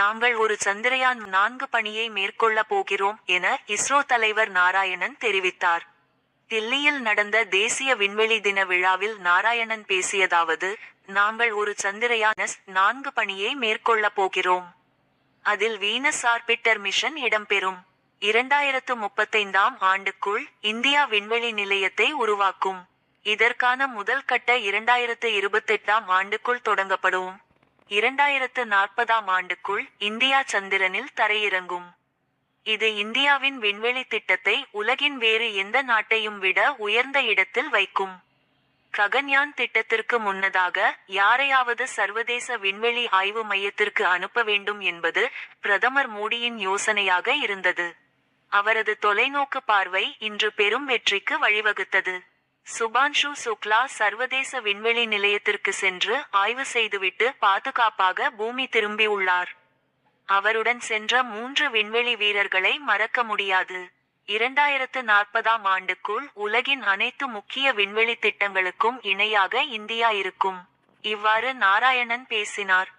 நாங்கள் ஒரு சந்திரயான் 4 பணியை மேற்கொள்ள போகிறோம் என இஸ்ரோ தலைவர் நாராயணன் தெரிவித்தார். தில்லியில் நடந்த தேசிய விண்வெளி தின விழாவில் நாராயணன் பேசியதாவது, நாங்கள் ஒரு சந்திரயான் 4 பணியை மேற்கொள்ள போகிறோம். அதில் வீனஸ் ஆர்பிட்டர் மிஷன் இடம்பெறும். 2035ஆம் ஆண்டுக்குள் இந்தியா விண்வெளி நிலையத்தை உருவாக்கும். இதற்கான முதல் கட்ட 2028ஆம் ஆண்டுக்குள் தொடங்கப்படும். 2040ஆம் ஆண்டுக்குள் இந்தியா சந்திரனில் தரையிறங்கும். இது இந்தியாவின் விண்வெளி திட்டத்தை உலகின் வேறு எந்த நாட்டையும் விட உயர்ந்த இடத்தில் வைக்கும். ககன்யான் திட்டத்திற்கு முன்னதாக யாரையாவது சர்வதேச விண்வெளி ஆய்வு மையத்திற்கு அனுப்ப வேண்டும் என்பது பிரதமர் மோடியின் யோசனையாக இருந்தது. அவரது தொலைநோக்கு பார்வை இன்று பெரும் வெற்றிக்கு வழிவகுத்தது. சுபான்ஷு சுக்லா சர்வதேச விண்வெளி நிலையத்திற்கு சென்று ஆய்வு செய்துவிட்டு பாதுகாப்பாக பூமி திரும்பியுள்ளார். அவருடன் சென்ற 3 விண்வெளி வீரர்களை மறக்க முடியாது. 2040ஆம் ஆண்டுக்குள் உலகின் அனைத்து முக்கிய விண்வெளி திட்டங்களுக்கும் இணையாக இந்தியா இருக்கும். இவ்வாறு நாராயணன் பேசினார்.